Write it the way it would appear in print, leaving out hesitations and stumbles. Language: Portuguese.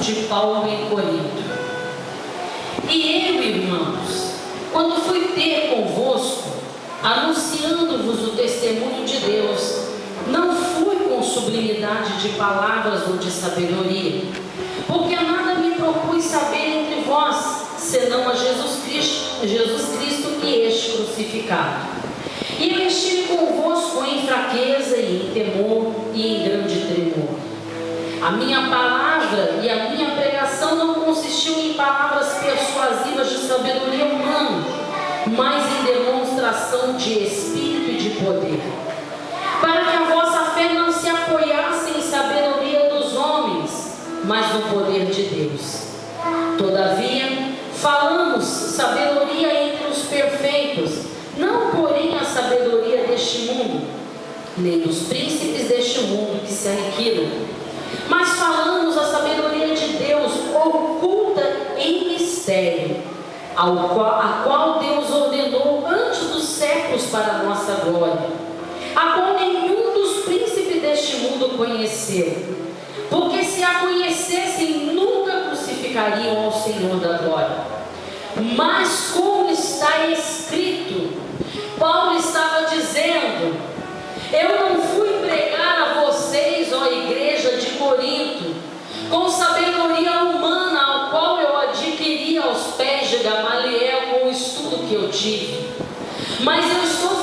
de Paulo em Corinto. E eu, irmãos, quando fui ter convosco, anunciando-vos o testemunho de Deus, não fui com sublimidade de palavras ou de sabedoria, porque nada me propus saber entre vós, senão a Jesus Cristo e este crucificado. E eu estive convosco em fraqueza e em temor e em grande tremor. A minha palavra e a minha pregação não consistiu em palavras persuasivas de sabedoria humana, mas em demonstração de espírito e de poder, para que a vossa fé não se apoiasse em sabedoria dos homens, mas no poder de Deus. Todavia, falamos sabedoria entre os perfeitos, não porém a sabedoria deste mundo, nem dos príncipes deste mundo que se aniquilam, mas falamos a sabedoria de Deus oculta em mistério, a qual Deus ordenou antes dos séculos para a nossa glória, a qual nenhum dos príncipes deste mundo conheceu, porque se a conhecessem nunca crucificariam ao Senhor da glória. Mas como está escrito, Paulo estava dizendo: eu não fui pregar a vocês, ó igreja de Corinto, com sabedoria humana, ao qual eu adquiri aos pés de Gamaliel com o estudo que eu tive, mas eu estou